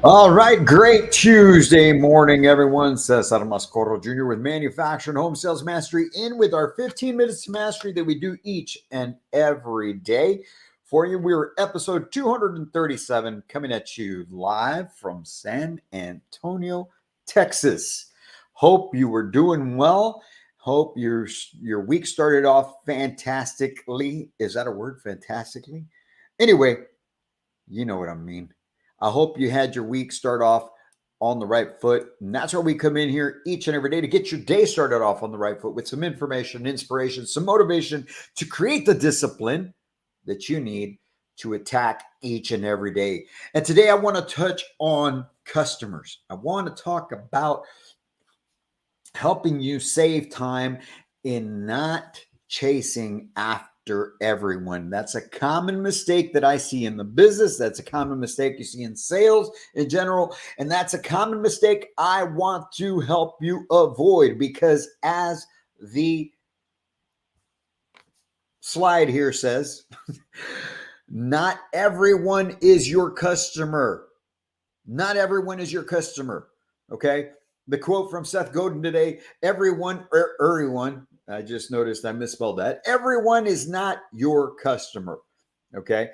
All right, great Tuesday morning, everyone. Cesar Mascoro Jr. with Manufacturing Home Sales Mastery, in with our 15 minutes to mastery that we do each and every day for you. We're episode 237, coming at you live from San Antonio, Texas. Hope you were doing well. Hope your week started off fantastically. Is that a word? Fantastically? Anyway, you know what I mean. I hope you had your week start off on the right foot. And that's why we come in here each and every day to get your day started off on the right foot with some information, inspiration, some motivation to create the discipline that you need to attack each and every day. And today I want to touch on customers. I want to talk about helping you save time in not chasing after everyone. That's a common mistake that I see in the business. That's a common mistake you see in sales in general. And that's a common mistake I want to help you avoid, because as the slide here says, not everyone is your customer. Not everyone is your customer. Okay. The quote from Seth Godin today, everyone, I just noticed I misspelled that. Everyone is not your customer. Okay.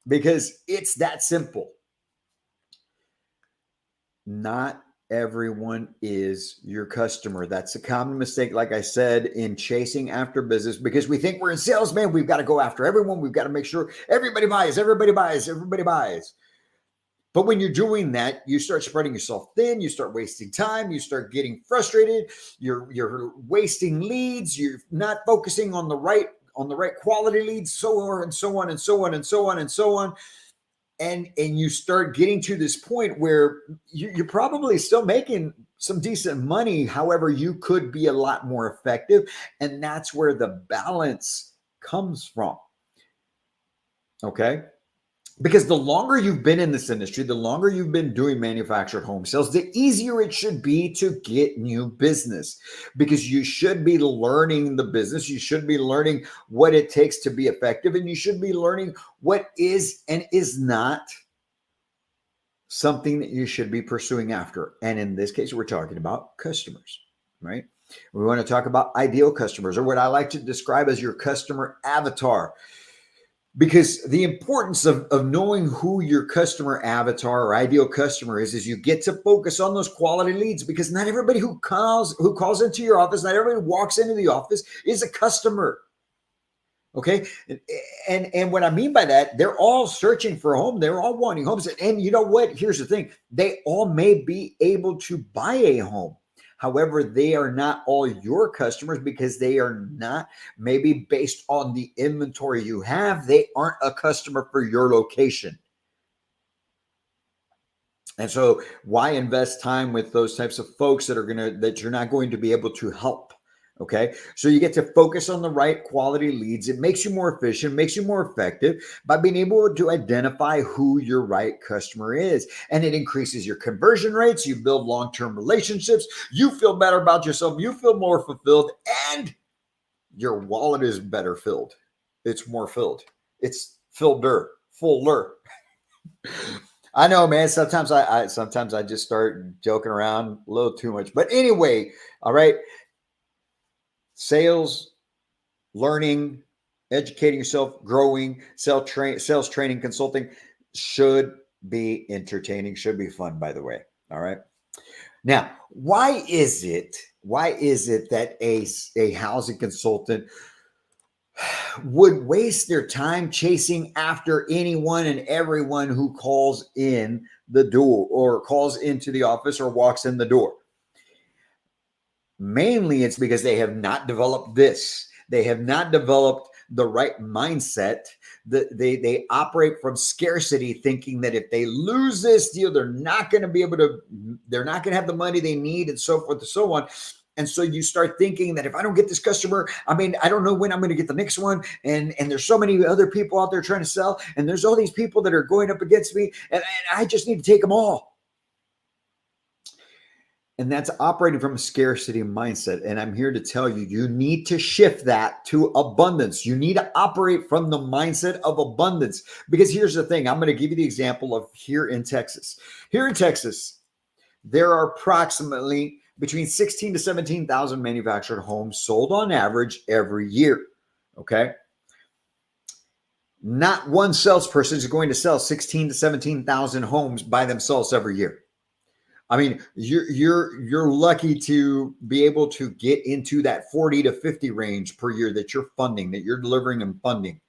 Because it's that simple. Not everyone is your customer. That's a common mistake, like I said, in chasing after business, because we think we're in sales, man. We've got to go after everyone. We've got to make sure everybody buys, everybody buys, everybody buys. But when you're doing that, you start spreading yourself thin, you start wasting time, you start getting frustrated, you're wasting leads, you're not focusing on the right quality leads, so on and so on and so on and so on and so on. And you start getting to this point where you're probably still making some decent money. However, you could be a lot more effective. And that's where the balance comes from. Okay. Because the longer you've been in this industry, the longer you've been doing manufactured home sales, the easier it should be to get new business, because you should be learning the business. You should be learning what it takes to be effective, and you should be learning what is and is not something that you should be pursuing after. And in this case, we're talking about customers, right? We want to talk about ideal customers, or what I like to describe as your customer avatar. Because the importance of knowing who your customer avatar or ideal customer is you get to focus on those quality leads, because not everybody who calls into your office, not everybody who walks into the office is a customer. Okay. And what I mean by that, they're all searching for a home. They're all wanting homes. And you know what? Here's the thing. They all may be able to buy a home. However, they are not all your customers, because they are not, maybe based on the inventory you have, they aren't a customer for your location. And so why invest time with those types of folks that you're not going to be able to help? Okay. So you get to focus on the right quality leads. It makes you more efficient, makes you more effective by being able to identify who your right customer is. And it increases your conversion rates. You build long-term relationships. You feel better about yourself. You feel more fulfilled, and your wallet is better filled. It's more filled. It's fuller. I know, man. Sometimes I just start joking around a little too much. But anyway, all right. Sales, learning, educating yourself, growing, sales training, consulting should be entertaining, should be fun, by the way. All right. Now, why is it that a housing consultant would waste their time chasing after anyone and everyone who calls in the door, or calls into the office, or walks in the door? Mainly, it's because they have not developed this. They have not developed the right mindset. They operate from scarcity, thinking that if they lose this deal, they're not going to have the money they need, and so forth and so on. And so you start thinking that if I don't get this customer, I mean, I don't know when I'm going to get the next one. And there's so many other people out there trying to sell. And there's all these people that are going up against me. And I just need to take them all. And that's operating from a scarcity mindset. And I'm here to tell you, you need to shift that to abundance. You need to operate from the mindset of abundance. Because here's the thing. I'm going to give you the example of here in Texas. Here in Texas, there are approximately between 16 to 17,000 manufactured homes sold on average every year. Okay. Not one salesperson is going to sell 16 to 17,000 homes by themselves every year. I mean, you're lucky to be able to get into that 40 to 50 range per year that you're funding, that you're delivering and funding.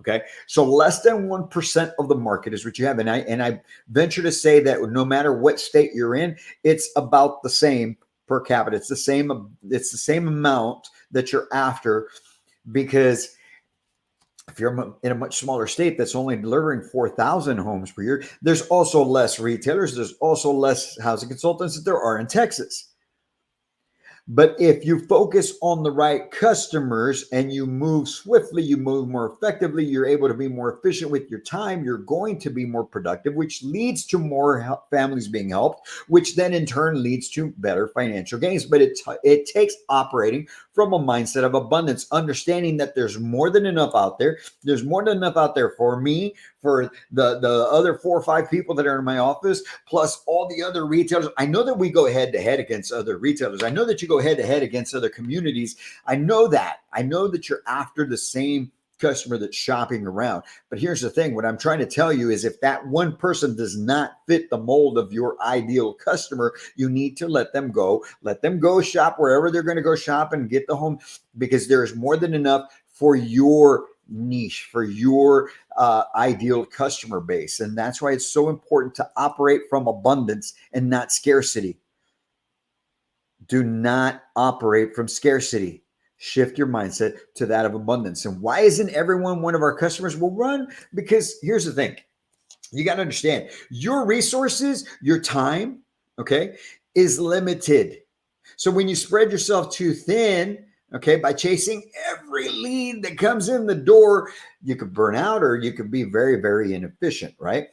Okay. So less than 1% of the market is what you have. And I venture to say that no matter what state you're in, it's about the same per capita. It's the same amount that you're after, because if you're in a much smaller state that's only delivering 4,000 homes per year, there's also less retailers. There's also less housing consultants that there are in Texas. But if you focus on the right customers and you move swiftly, you move more effectively, you're able to be more efficient with your time, you're going to be more productive, which leads to more families being helped, which then in turn leads to better financial gains. But it takes operating from a mindset of abundance, understanding that there's more than enough out there. There's more than enough out there for me, for the other 4 or 5 people that are in my office, plus all the other retailers. I know that we go head to head against other retailers. I know that you go head to head against other communities. I know that you're after the same customer that's shopping around. But here's the thing. What I'm trying to tell you is if that one person does not fit the mold of your ideal customer, you need to let them go shop wherever they're going to go shop and get the home, because there is more than enough for your niche, for your ideal customer base. And that's why it's so important to operate from abundance and not scarcity. Do not operate from scarcity. Shift your mindset to that of abundance. And why isn't everyone one of our customers? Will run? Because here's the thing. You got to understand your resources, your time, okay, is limited. So when you spread yourself too thin, okay, by chasing every lead that comes in the door, you could burn out or you could be very, very inefficient, right?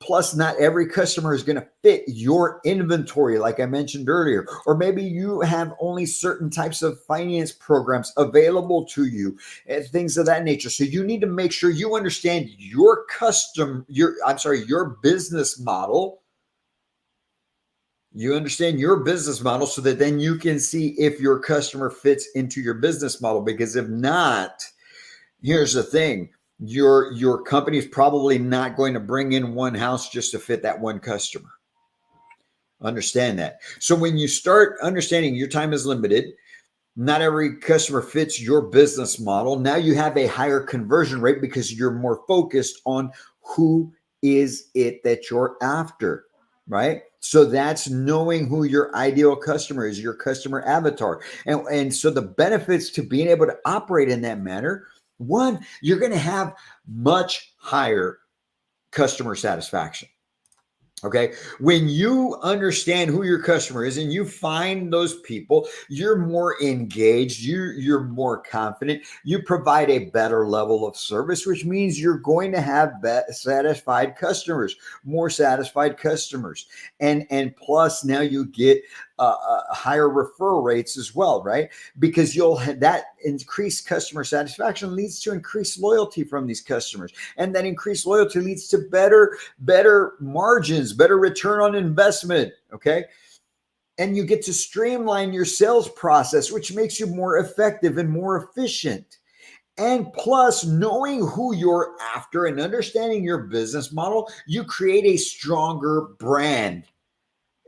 Plus, not every customer is going to fit your inventory, like I mentioned earlier. Or maybe you have only certain types of finance programs available to you and things of that nature. So you need to make sure you understand your business model. You understand your business model so that then you can see if your customer fits into your business model. Because if not, here's the thing. Your company is probably not going to bring in one house just to fit that one customer. Understand that. So when you start understanding your time is limited, not every customer fits your business model. Now you have a higher conversion rate because you're more focused on who is it that you're after, right? So that's knowing who your ideal customer is, your customer avatar. And so the benefits to being able to operate in that manner, one, you're going to have much higher customer satisfaction. Okay. When you understand who your customer is and you find those people, you're more engaged, you're more confident, you provide a better level of service, which means you're going to have satisfied customers, more satisfied customers. And plus now you get higher referral rates as well, right? Because you'll have that increased customer satisfaction leads to increased loyalty from these customers. And that increased loyalty leads to better margins, better return on investment. Okay. And you get to streamline your sales process, which makes you more effective and more efficient. And plus, knowing who you're after and understanding your business model, you create a stronger brand.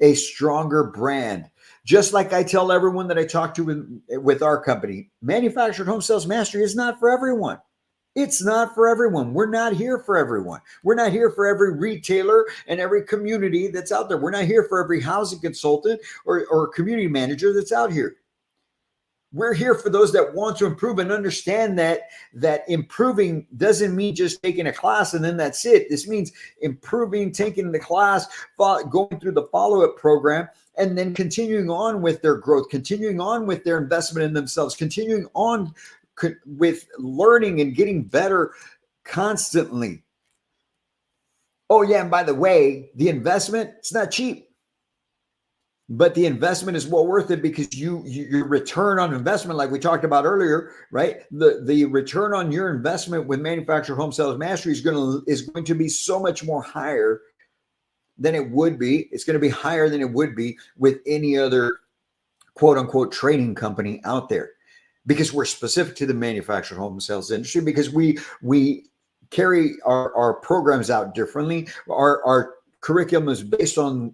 A stronger brand. Just like I tell everyone that I talk to with our company, Manufactured Home Sales Mastery is not for everyone. It's not for everyone. We're not here for everyone. We're not here for every retailer and every community that's out there. We're not here for every housing consultant or community manager that's out here. We're here for those that want to improve and understand that improving doesn't mean just taking a class and then that's it. This means improving, taking the class, going through the follow-up program, and then continuing on with their growth, continuing on with their investment in themselves, continuing on with learning and getting better constantly. Oh yeah, and by the way, the investment, it's not cheap. But the investment is well worth it because your return on investment, like we talked about earlier, right? The return on your investment with Manufactured Home Sales Mastery is going to be so much more higher than it would be. It's going to be higher than it would be with any other quote unquote training company out there, because we're specific to the manufactured home sales industry, because we carry our programs out differently. Our curriculum is based on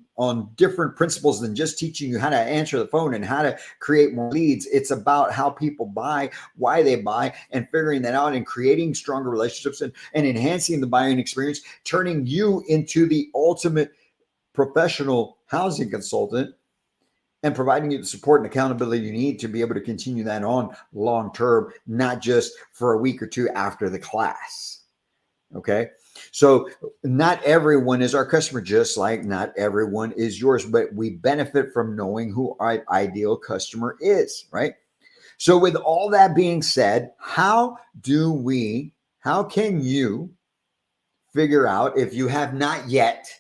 different principles than just teaching you how to answer the phone and how to create more leads. It's about how people buy, why they buy, and figuring that out and creating stronger relationships and enhancing the buying experience, turning you into the ultimate professional housing consultant and providing you the support and accountability you need to be able to continue that on long term, not just for a week or two after the class. Okay. So not everyone is our customer, just like not everyone is yours, but we benefit from knowing who our ideal customer is, right? So with all that being said, how can you figure out, if you have not yet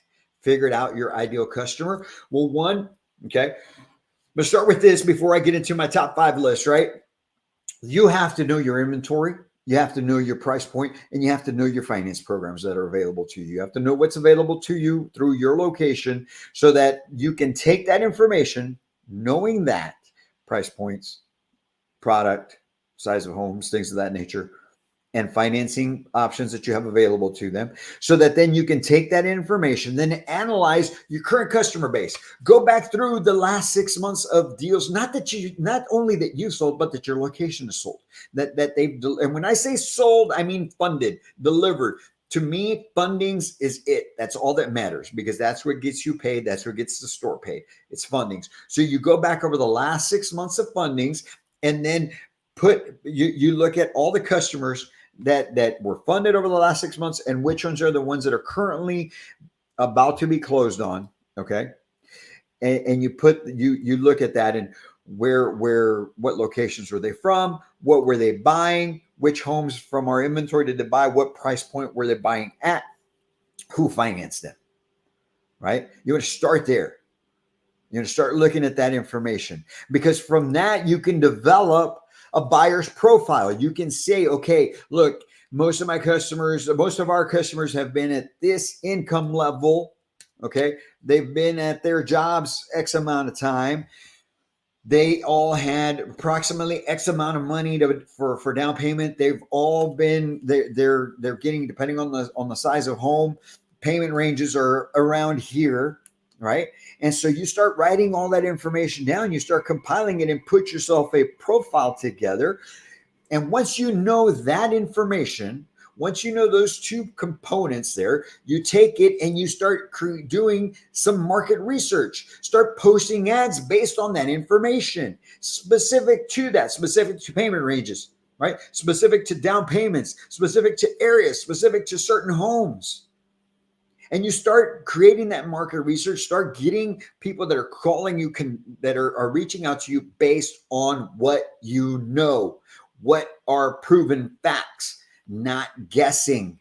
figured out your ideal customer? Well, one, okay, let's start with this before I get into my top 5 list, right? You have to know your inventory. You have to know your price point, and you have to know your finance programs that are available to you. You have to know what's available to you through your location so that you can take that information, knowing that price points, product, size of homes, things of that nature, and financing options that you have available to them, so that then you can take that information, then analyze your current customer base. Go back through the last 6 months of deals, not only that you sold, but that your location is sold, that they've, and when I say sold, I mean funded, delivered. To me, fundings is it. That's all that matters, because that's what gets you paid. That's what gets the store paid. It's fundings. So you go back over the last 6 months of fundings, and then you look at all the customers that were funded over the last 6 months and which ones are the ones that are currently about to be closed on. Okay. And you look at that, and what locations were they from? What were they buying? Which homes from our inventory did they buy? What price point were they buying at? Who financed them? Right? You want to start there. You're going to start looking at that information, because from that you can develop a buyer's profile. You can say, okay, look, most of our customers have been at this income level. Okay. They've been at their jobs X amount of time. They all had approximately X amount of money for down payment. They've all been, they're getting, depending on the size of home, payment ranges are around here. Right. And so you start writing all that information down, you start compiling it, and put yourself a profile together. And once you know that information, once you know those two components there, you take it and you start doing some market research, start posting ads based on that information, specific to that, specific to payment ranges, right? Specific to down payments, specific to areas, specific to certain homes. And you start creating that market research, start getting people that are calling you, that are reaching out to you based on what you know, what are proven facts, not guessing,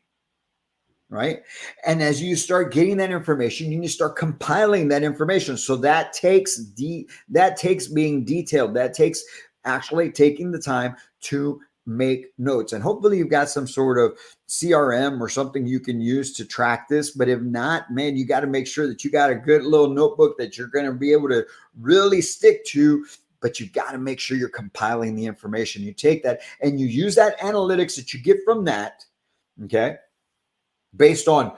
right? And as you start getting that information, you need to start compiling that information. So that takes being detailed. That takes actually taking the time to make notes. And hopefully you've got some sort of CRM or something you can use to track this. But if not, man, you got to make sure that you got a good little notebook that you're going to be able to really stick to. But you got to make sure you're compiling the information. You take that and you use that analytics that you get from that, okay, based on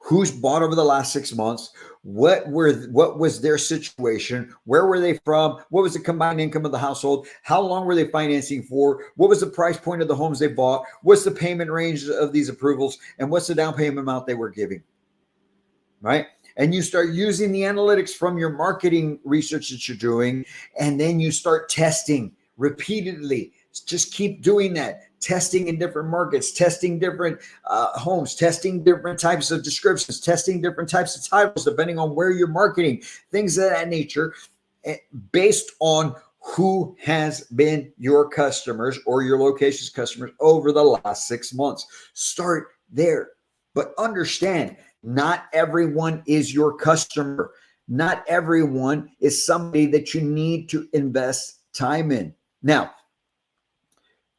who's bought over the last 6 months, what was their situation, where were they from, what was the combined income of the household, how long were they financing for, what was the price point of the homes they bought, what's the payment range of these approvals, and what's the down payment amount they were giving, right? And you start using the analytics from your marketing research that you're doing, and then you start testing repeatedly. Just keep doing that. Testing in different markets, testing different homes, testing different types of descriptions, testing different types of titles, depending on where you're marketing, things of that nature, based on who has been your customers or your location's customers over the last 6 months. Start there. But understand, not everyone is your customer. Not everyone is somebody that you need to invest time in. Now,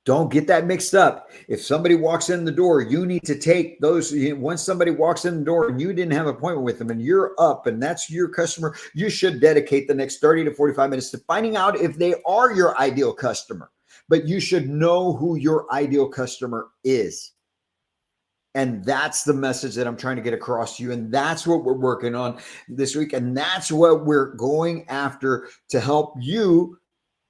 don't get that mixed up. If somebody walks in the door, you need to take those. Once somebody walks in the door and you didn't have an appointment with them and you're up and that's your customer, you should dedicate the next 30 to 45 minutes to finding out if they are your ideal customer. But you should know who your ideal customer is. And that's the message that I'm trying to get across to you. And that's what we're working on this week. And that's what we're going after to help you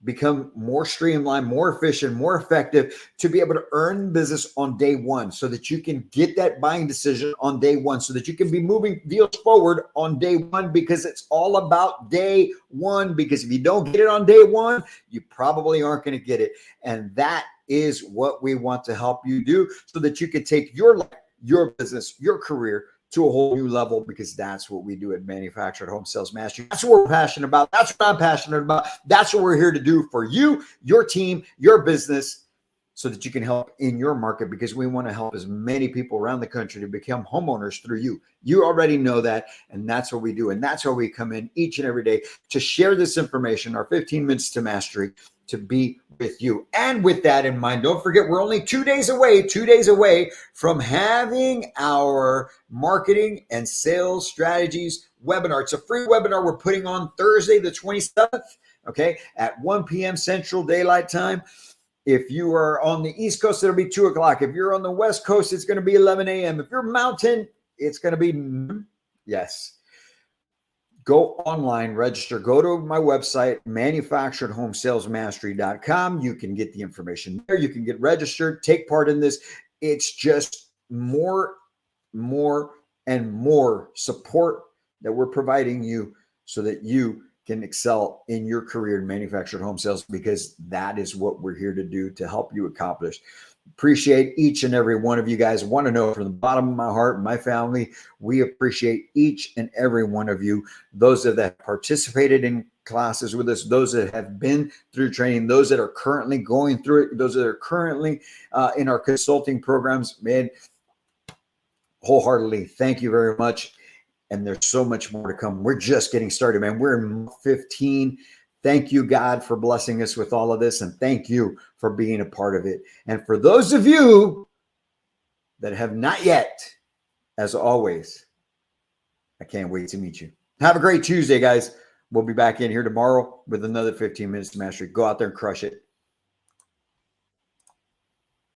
become more streamlined, more efficient, more effective, to be able to earn business on day one so that you can get that buying decision on day one, so that you can be moving deals forward on day one, because it's all about day one. Because if you don't get it on day one, you probably aren't going to get it. And that is what we want to help you do so that you can take your life, your business, your career to a whole new level, because that's what we do at Manufactured Home Sales Mastery. That's what we're passionate about. That's what I'm passionate about. That's what we're here to do for you, your team, your business, so that you can help in your market, because we want to help as many people around the country to become homeowners through you. You already know that, and that's what we do. And that's why we come in each and every day to share this information, our 15 minutes to mastery, to be with you. And with that in mind, don't forget, we're only 2 days away from having our marketing and sales strategies webinar. It's a free webinar we're putting on Thursday, the 27th, okay, at 1 p.m. Central Daylight Time. If you are on the East Coast, it'll be 2 o'clock. If you're on the West Coast, it's going to be 11 a.m. If you're Mountain, it's going to be, yes. Go online, register, go to my website, manufacturedhomesalesmastery.com. You can get the information there. You can get registered, take part in this. It's just more and more support that we're providing you so that you can excel in your career in manufactured home sales, because that is what we're here to do, to help you accomplish. Appreciate each and every one of you guys. Want to know from the bottom of my heart, my family, we appreciate each and every one of you. Those that have participated in classes with us, those that have been through training, those that are currently going through it, those that are currently in our consulting programs, man, wholeheartedly, thank you very much. And there's so much more to come. We're just getting started, man. We're in month 15. Thank you, God, for blessing us with all of this. And thank you for being a part of it. And for those of you that have not yet, as always, I can't wait to meet you. Have a great Tuesday, guys. We'll be back in here tomorrow with another 15 minutes to mastery. Go out there and crush it.